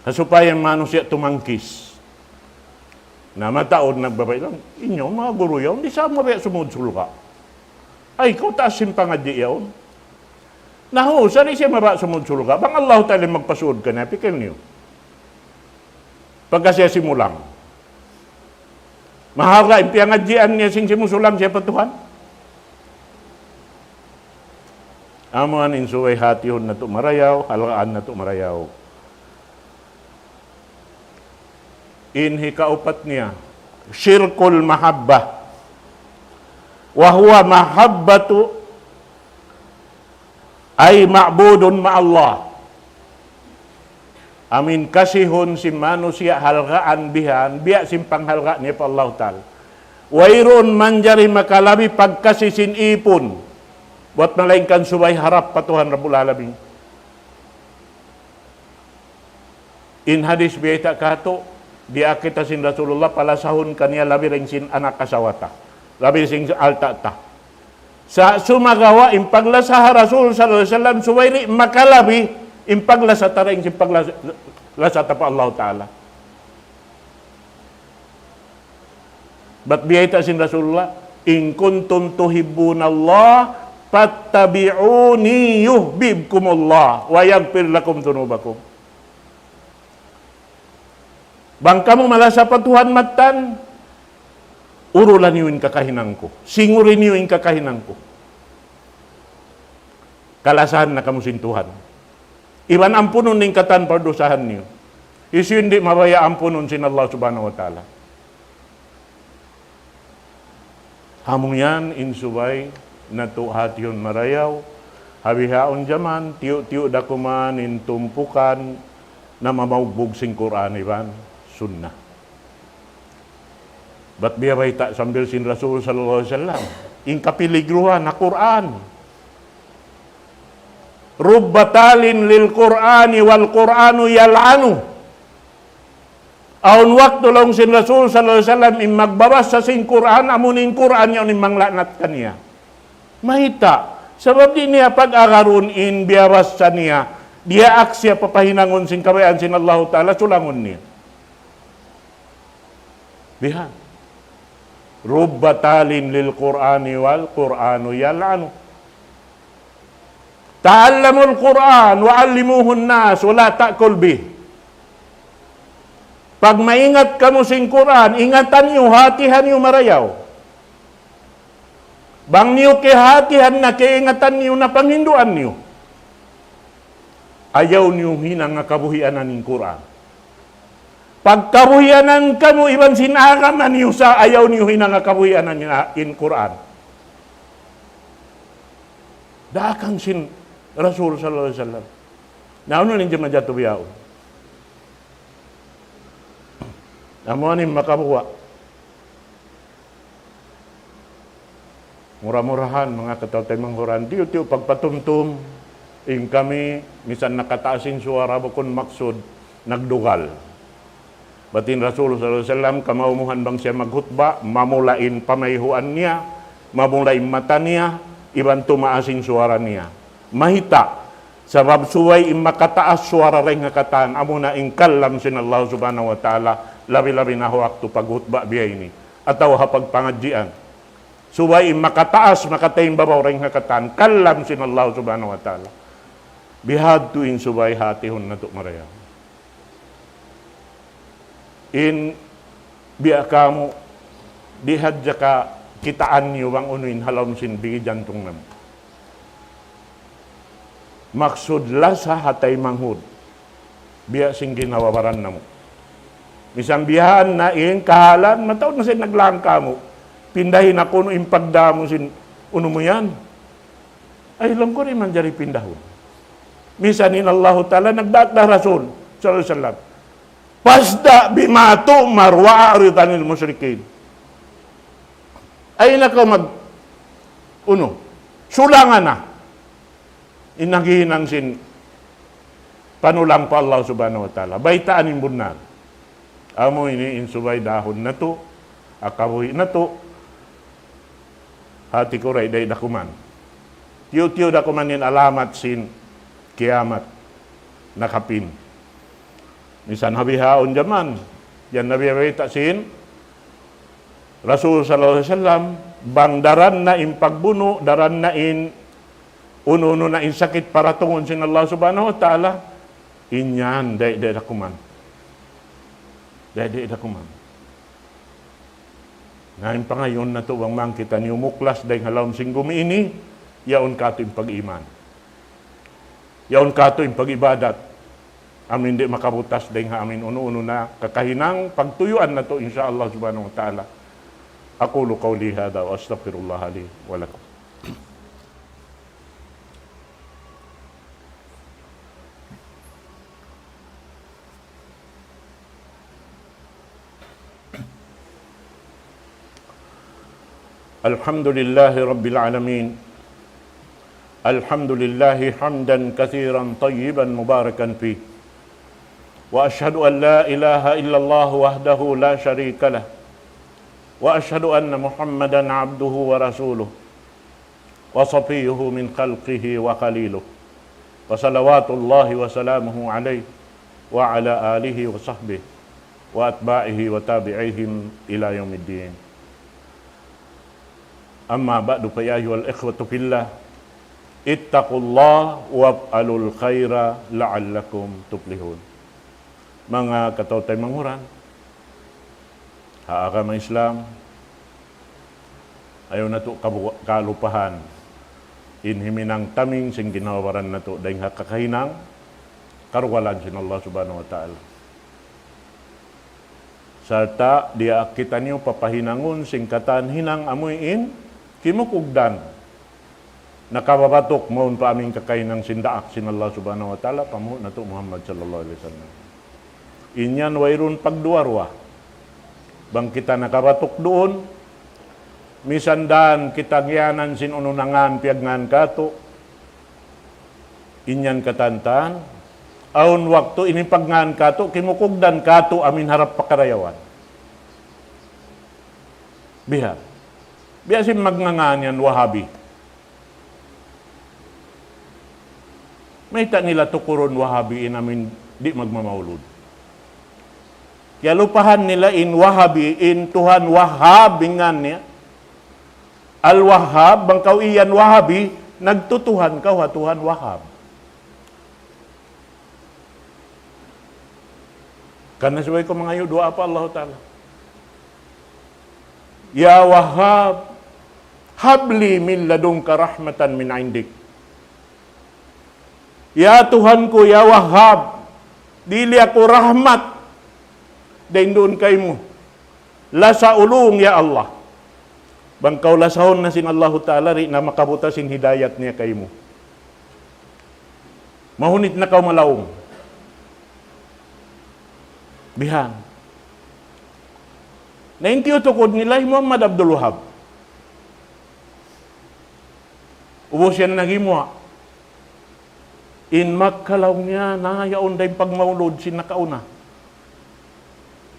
Supaya manusia tumangkis. Na mataod nagbabay lang, inyo mga guru yaw, di sa mabaya sumudsul ka. Ay, ikaw taas simpangadya yaw. Naho, saan siya mabaya sumudsul ka? Bang Allah tayo magpasuod ka na, pikil niyo. Pagka siya simulang. Mahara, impiangadyan niya sing simusulang siya patuhan. Amuan insuway hatihon na to marayaw, halaan na to marayaw. Inhi kaupat niya, syirkul mahabbah. Wa huwa mahabbatu ay ma'budun ma'allah. Amin kasihon si manusia halgaan bihan, biya simpang halga niya pa Allah Ta'ala. Wairon manjari makalabi pagkasisin ipon. Buat malaingkan subay harap pa Tuhan Rabbul Alamin. In hadis biyata kato, dia kita sin Rasulullah palasahun kaniya labi ring sin anak kasawata. Labi sing alta ta. Sa sumagawa impaglasaha Rasul sallallahu alaihi wasallam suwairi makalabi impaglasata ring sin paglasata pa Allah Ta'ala. Bat biyata sin Rasulullah, in kuntum tuhibbunallah fattabi'uni yuhibbukumullah wa yaghfir lakum dzunubakum. Bang kamu malasa pa Tuhan matan, urulan niyo kakahinang ko. Singurin niyo kakahinang ko. Kalasahan na kamu sin Tuhan. Iban ampunon ning katan pardosahan niyo. Isu hindi mabaya ampunon sin Allah Subhanahu wa Ta'ala. Hamong yan insubay na hation marayaw. Habihaon jaman, tiyo-tiyo dakuman intumpukan na mamaugbog sing Quran iban. Sunnah. Ba't biya ta sambil sin Rasul sallallahu alaihi wasallam in kapiligruhan na Quran. Rubbatalin lil Qur'ani wal Qur'anu yal'anu. Aun waktu long sin Rasul sallallahu alaihi wasallam in magbabas sa sin Quran amunin Quran yon in manglanat kaniya. Mahita sabab di niya pag-agarun in biyabas sa niya dia aksya papahinangon sin kabayan sin Allah Ta'ala sulangon niya. Bihan. Rubbatalin lil Qur'ani wal Qur'anu yal'anu. Ta'allamul Qur'an wa 'allimuhun nas wa la ta'kul bih. Pag maingat kamu sing Quran, ingatan niyo, hatihan niyo marayaw. Bang niyo ke hatihan na keingatan niyo na panghinduan niyo. Ayaw niyo hinang nga kabuhianan ning Quran. Pagkabuhianan kamu iban sinagam na niyo sa ayaw niyo hinang kabuhianan niya in Quran. Dakang sin Rasul sallallahu alaihi wasallam. Nauno ninyo majatu biyaw. Amo ni makabuwa. Murah-murahan mga katawtay manghuran. Tiyo-tiyo pagpatumtum. In kami, misan nakataasin suara bukon maksud, nagdugal. Batin Rasul sallallahu alaihi wasallam kamaumuhan bang siya maghutba, mamulain pamayhuan niya, mamulain mata niya, iban tumaasin suara niya. Mahita, sabab suway makataas suara rin nga kataan, amo na ingkalam sin Allah Subhanahu wa Ta'ala, labi-labi na waktu paghutba biya ini, ataw hapag pangadjian. Suway makataas, makatayin babaw rin nga kataan, kalam sin Allah Subhanahu wa Ta'ala. Bihad tuin subay hatihon na to maraya. In biya kamo dihad jaka kitaan niyo bang unuin halom sin bigi jantung nam. Maksud la sa hatay manghud. Biya sing ginawawaran namo. Misang biyahan na in kahalan mataw na sin naglang kamo. Pindahin ako no impagdamo sin uno mo yan. Ay lang ko rin man jari pindahon. Misanin Allah Ta'ala nagdatla Rasul sallallahu alaihi wasallam. Pasda bimatu marwa aritanil musyrikin. Ay nako sulangan na. Inagihinang sin panulang pa Allah Subhanahu wa Ta'ala. Baitaan imbunan. Amo ini insubay dahon na to, akabuhi na to, hati ko ray day dakuman. Tiyo-tiyo dakuman nin alamat sin kiamat nakapin. Misan habihaon jaman. Yan nabiyawita sin Rasul sallallahu alaihi wasallam bang daran na in pagbuno, daran na in uno-uno na in sakit para tungon sin Allah Subhanahu wa Ta'ala. Inyan day dakuman. Day dakuman. Ngayon pa ngayon na to bang mangkita niyo muklas day halawon sing gumi ini, yaon kato yung pag-iman. Yaon kato yung pag-ibadat. Amin di makabutas ding ha amin uno-uno na kakahinang pagtuyuan na to insyaallah subhanahu wa ta'ala. Aqulu qawli hadha wa astaghfirullah li wa lakum. Alhamdulillahi rabbil alamin. Alhamdulillahi hamdan katsiran tayyiban mubarakan fi. Wa ashhadu an la ilaha illallah wahdahu la syarika lah. Wa ashhadu anna Muhammadan abduhu wa rasuluh. Wa safiyyuhu min khalqihi wa khaliluh. Wa salawatullahi wa salamuhu alaihi wa ala alihi wa sahbihi wa atba'ihi wa tabi'ihim ila yaumiddin. Amma ba'du fa ya ayyuhal ikhwatu fillah ittaqullah waf'alul khaira la'allakum tuflihun. Mga katautay manghuran, haagama Islam, ayaw na to kalupahan, inhiminang taming sing ginawaran na to dahil kakahinang karwalan sin Allah subhanahu wa ta'ala. Sarta dia kita niyo papahinangon sing katan hinang amuyin kimukugdan nakababatok mo pa aming kakainang sindaak sin Allah subhanahu wa ta'ala pamu na to Muhammad sallallahu alaihi wasallam. Inyan wairun pagduarwa bang kita nakabatok doon misandan kita ngiyanan sin ununangan piagngan kato inyan katantan aun waktu ini pagngan kato kimukugdan kato amin harap pakarayawan biha biasim magnganganyan Wahabi. May ta nila tukuron Wahabi amin di magmamaulud. Kaya lupahan nila in Wahabi in Tuhan Wahhab ingan niya. Al-Wahhab bang kau iyan Wahabi nagtutuhan kau ha Tuhan Wahhab. Karena sabay ko mga doa apa Allah Ta'ala. Ya Wahhab, habli min ladunka rahmatan min indik. Ya Tuhanku, ya Wahhab, dili ako rahmat dahin doon kay mo. Lasa ulung ya Allah. Bangkaw lasahon na sin Allah Ta'ala ri na makabuta sin hidayat niya kay mo. Mahunit na kaw malaong. Bihan. Naintiyo tukod nila Muhammad Abdul Wahab. Ubos yan nagimwa. In magkalaw niya, nayaon dahil pagmaulod sin nakauna.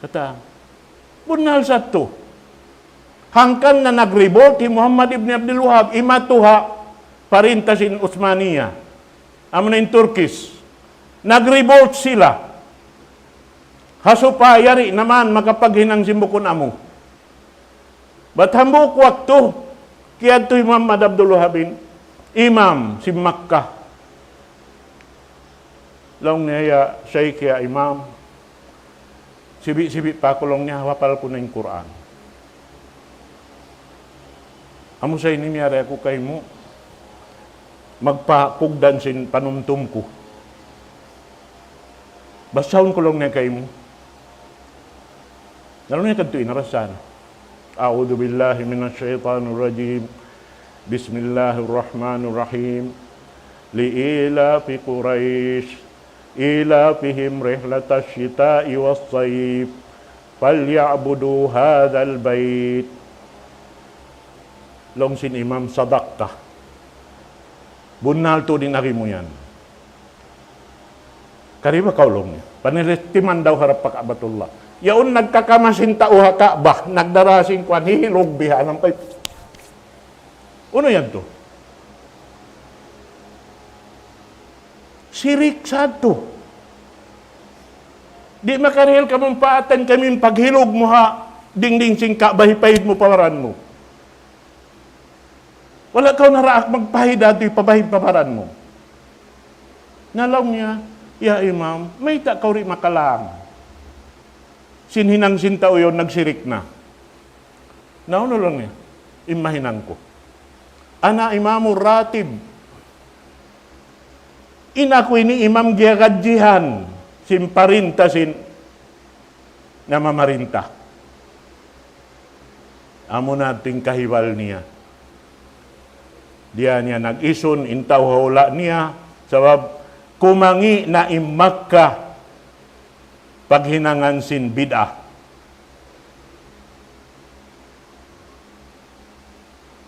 Kata, bunal sa to. Hangkan na nag-revolt Muhammad ibn Abdul Wahab, imatuha parintasin Uthmaniya. Amo na in Turkish. Nag-revolt sila. Hasupayari naman makapaghinang simbukon amo. Ba't hambuk waktu, kaya ito Muhammad Abdul Wahabin, imam si Makkah. Long niya Shaykh ya imam. Sibi-sibi pa kulong niya, hawapal ko na yung Quran. Amo sa inimiyari ako kay mo, magpakugdan sin panumtum ko. Basahon ko lang niya kay mo. Lalo niya kadto inarasan. A'udhu billahi minasyaitanir rajim. Bismillahirrahmanirrahim. Li'ilafi Quraish. Ilafihim rihlatash shita'i was-sayf. Falyabudu hadzal bait. Long sin imam sadaqta. Bunal to din ari mo yan. Kariba kaulong niya. Panilestiman daw harap pakabatullah. Yaon nagkakamasin tauha Ka'bah, nagdarasing kwan, hihilog biha ng pay. Ano yan to? Sirik sad to. Di makarihil ka mong paatan kami paghilog mo ha, ding-ding sing Ka'bah, hipahid mo pawaran mo. Wala kau naraak magpahid ato, ipabahid pawaran mo. Nalaw niya, ya imam, may ta kauri makalang. Sinhinang sinta o yun, nagsirik na. Nauno lang niya, imahinan ko. Ana imamu ratib. Inakoy ni imam giyagadjihan Simparintasin na mamarinta. Amo nating kahiwal niya. Diya niya nag-ison, intaw hawla niya, sabab kumangi na imakka paghinangan sin bid'ah.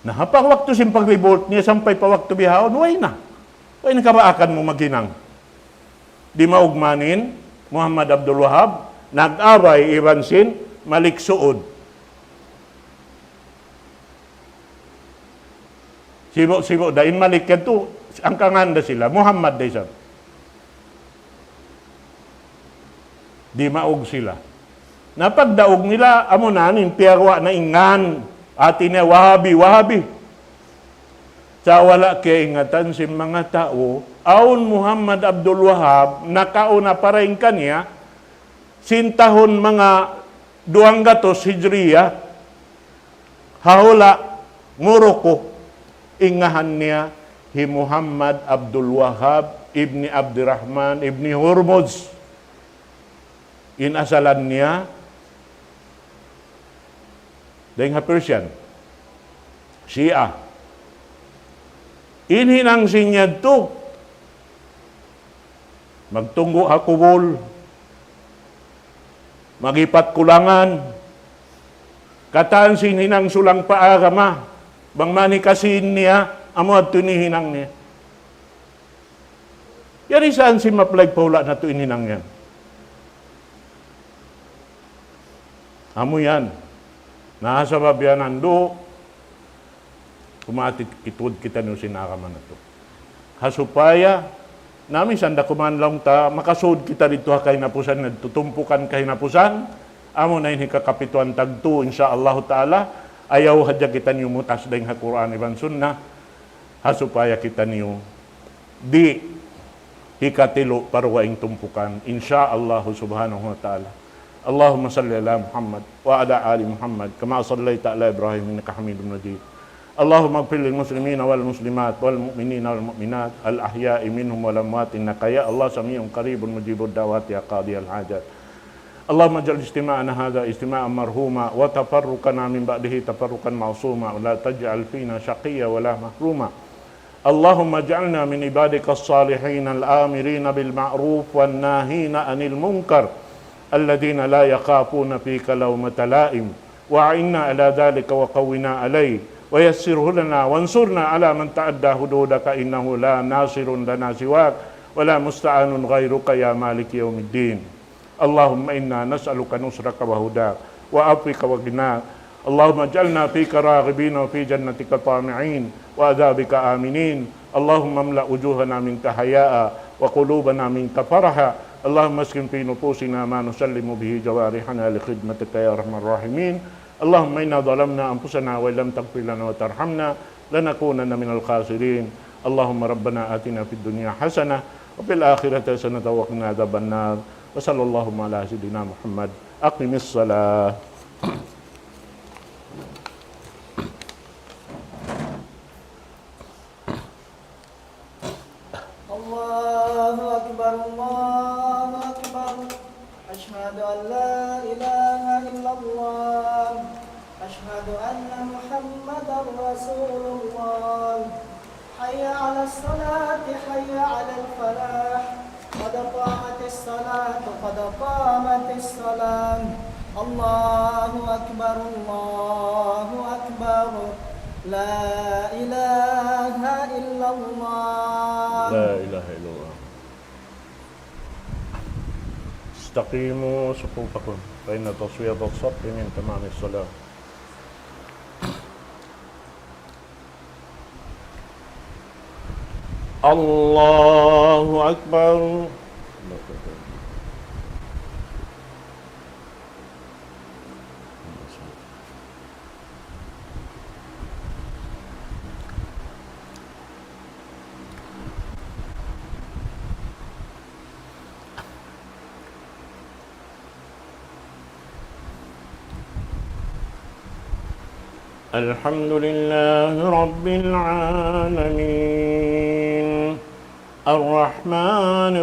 Nahapang waktu sin pag-revolt niya, sampay pa waktu bihawon, way na karaakan mo maghinang. Di maugmanin, Muhammad Abdul Wahab, nag-aray iban sin Malik Suud. Sibo, dain Malik to, ang kanganda sila, Muhammad day sab. Di maug sila. Napagdaog nila, amo na, piyarwa na ingan, ati na wahabi. Sa wala kaya ingatan si mga tao, aun Muhammad Abdul Wahab, nakauna pa rin kanya, sintahon mga 200 Hijriya, hahula, Morocco, ingahan niya hi Muhammad Abdul Wahab ibni Abdurrahman ibni Hurmuz. Inasalan niya dahil nga Persian, Shia. Inhinang sinyad to. Magtunggo hakubol. Magipat kulangan. Kataan sinhinang sulang paagama. Bang manikasin niya, amo at tunihinang niya. Yari saan si maplag paula na tuninang yan? Amo yan. Nasa babianan do, kumatit itud kita nyo sinakaman na to. Hasupaya, namin sanda kumanlang ta, makasud kita dito kay napusan, nagtutumpukan kay napusan, amo na yun kakapituan tagto, insyaallah ta'ala, ayaw hadya kita niyo mutas dahil ha Quran iban sunnah, hasupaya kita niyo di hikatilo parwaing tumpukan, insyaallah subhanahu wa ta'ala. Allahumma salli ala Muhammad wa ala ali Muhammad kama sallaita ala Ibrahim innaka Hamidum Majid. Allahumma ighfir lil muslimina wal muslimat wal mu'minina wal mu'minat al ahya'i minhum wal amwat innaka ya Allah sami'un qaribun mujibud da'wati ya qadiyal hajat. اللهم اجعل اجتماعنا هذا اجتماعا مرحوما وتفرقنا من بعده تفرقا معصوما ولا تجعل فينا شقيا ولا محروما. اللهم اجعلنا من عبادك الصالحين الآمرين بالمعروف والناهين عن المنكر الذين لا يخافون فيك لومة لائم وأعنا على ذلك وقونا عليه ويسره لنا وانصرنا على من تعدى حدودك إنه لا ناصر لنا سواك ولا مستعان غيرك يا مالك يوم الدين. اللهم إنا نسألك نصرك وهداك وعفوك وغناك. اللهم اجعلنا فيك راغبين وفي جنتك طامعين وعذابك آمنين. اللهم املأ وجوهنا منك حياء وقلوبنا منك فرحا. اللهم اسكن في نفوسنا ما نسلم به جوارحنا لخدمتك يا أرحم الراحمين. اللهم إنا ظلمنا أنفسنا وإن لم تغفر لنا وترحمنا لنكونن من الخاسرين. اللهم ربنا آتنا في الدنيا حسنة وفي الآخرة حسنة وقنا عذاب النار. وصلى الله على سيدنا محمد. أقم الصلاة. الله أكبر الله أكبر أشهد أن لا إله إلا الله أشهد أن محمدا رسول الله حي على الصلاة حي على الفلاح قد قامت الصلاة قد قامت الصلاة الله أكبر الله أكبر لا إله إلا الله لا إله إلا الله. استقيموا صفوفكم فإن تصوية الصف من تمام الصلاة. الله أكبر. الحمد لله رب العالمين الرحمن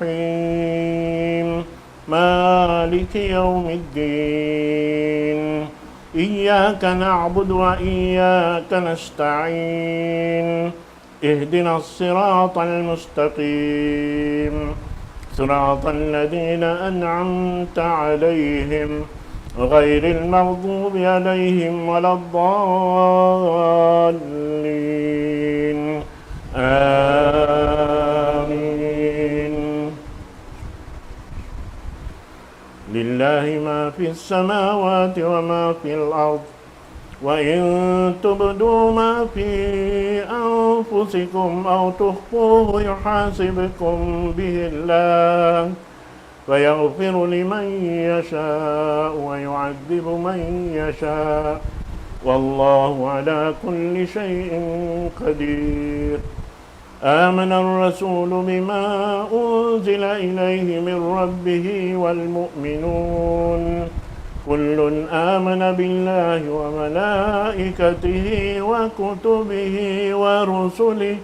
الرحيم مالك يوم الدين إياك نعبد وإياك نستعين اهدنا الصراط المستقيم صراط الذين أنعمت عليهم غير المغضوب عليهم ولا الضالين آمين. لله ما في السماوات وما في الأرض وإن تبدوا ما في أنفسكم أو تخفوه يحاسبكم به الله فيغفر لمن يشاء ويعذب من يشاء والله على كل شيء قدير. آمن الرسول بما أنزل إليه من ربه والمؤمنون كل آمن بالله وملائكته وكتبه ورسله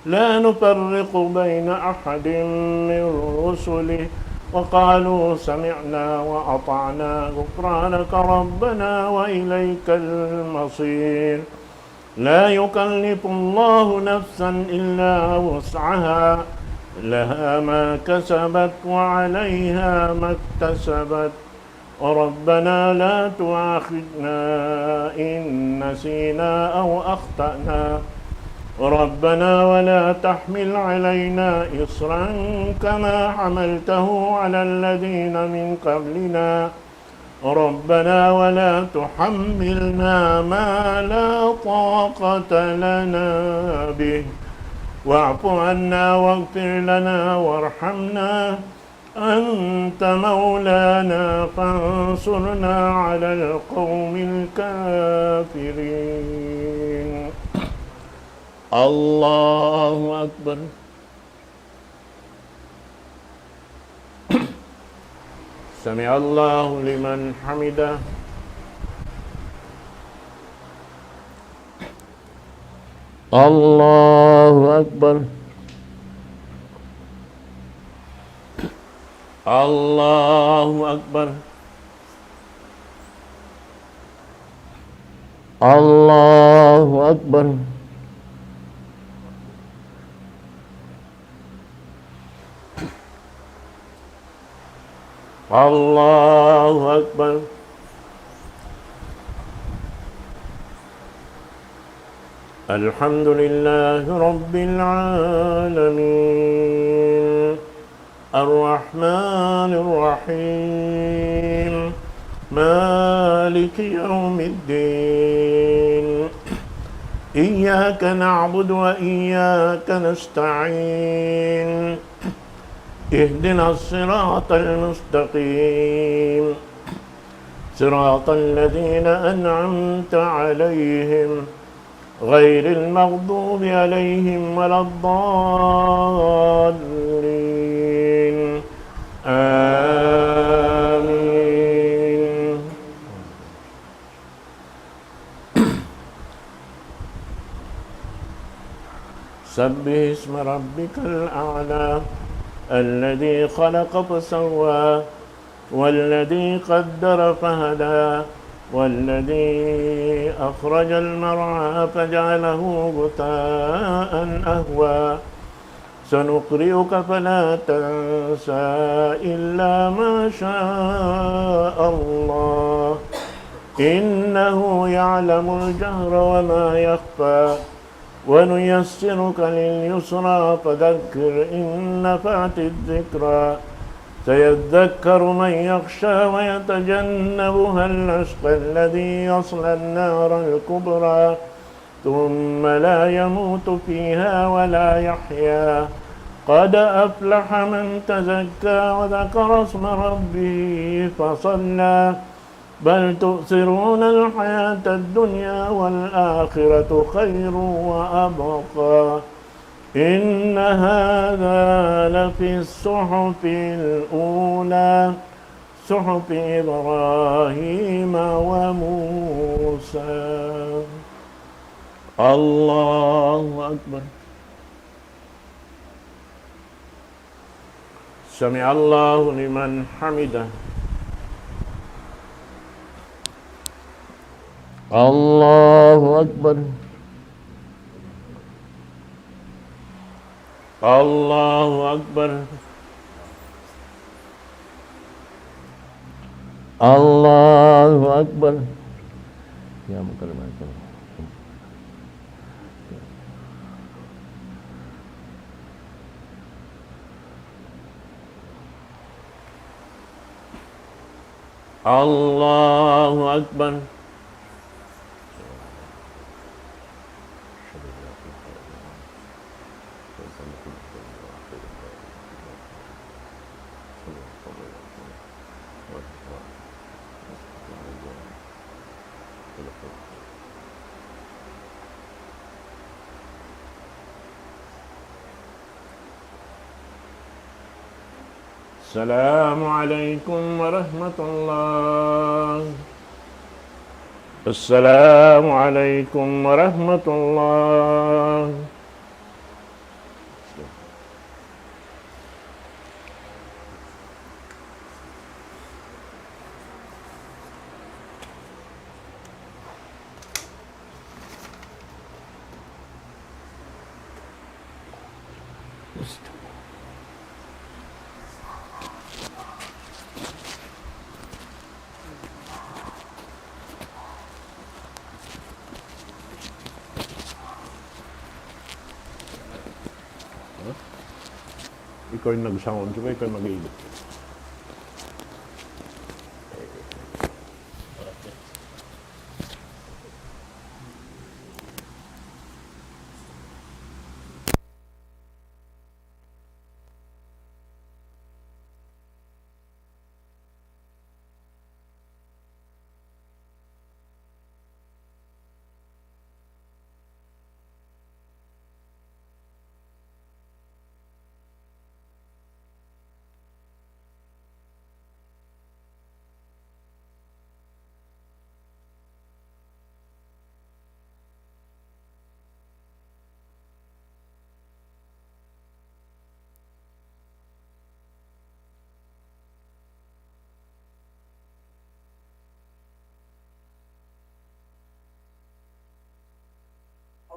لا نفرق بين أحد من رسله وقالوا سمعنا وأطعنا غفرانك ربنا وإليك المصير. لا يكلف الله نفسا إلا وسعها لها ما كسبت وعليها ما اكتسبت ربنا لا تؤاخذنا إن نسينا أو أخطأنا ربنا ولا تحمل علينا إصرا كما حملته على الذين من قبلنا ربنا ولا تحملنا ما لا طاقة لنا به واعف عنا واغفر لنا وارحمنا أنت مولانا فانصرنا على القوم الكافرين. الله أكبر. سمع الله لمن حمده. الله أكبر. الله أكبر. الله أكبر. الله أكبر. الحمد لله رب العالمين الرحمن الرحيم مالك يوم الدين إياك نعبد وإياك نستعين اهدنا الصراط المستقيم صراط الذين أنعمت عليهم غير المغضوب عليهم ولا الضالين آمين. سبح اسم ربك الأعلى الذي خلق فسوى والذي قدر فهدى والذي أخرج المرعى فجعله غثاء أهوى سنقرئك فلا تنسى إلا ما شاء الله إنه يعلم الجهر وما يخفى ونيسرك لليسرى فذكر إن نفعت الذكرى سيذكر من يخشى ويتجنبها الأشقى الذي يصلى النار الكبرى ثم لا يموت فيها ولا يحيا قد أفلح من تزكى وذكر اسم ربه فصلى بل تؤثرون الحياة الدنيا والآخرة خير وأبقى إن هذا لفي الصحف الأولى صحف إبراهيم وموسى. الله أكبر. سمع الله لمن حمده الله أكبر الله أكبر الله أكبر يا مكرم الله أكبر السلام عليكم ورحمة الله. السلام عليكم ورحمة الله. Ikaw yung nag-sound, ikaw yung mag-iibig.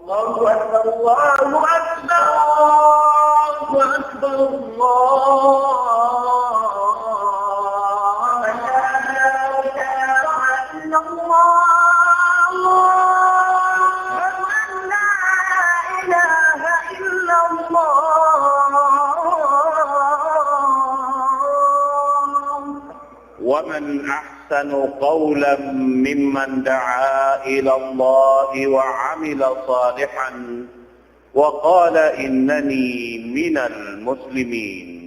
الله أكبر الله أكبر الله أكبر الله أشهد أن لا إله إلا الله أن لا إله إلا الله ومن أحسن قولا ممن دعا إلى الله وعمل صالحا وقال إنني من المسلمين.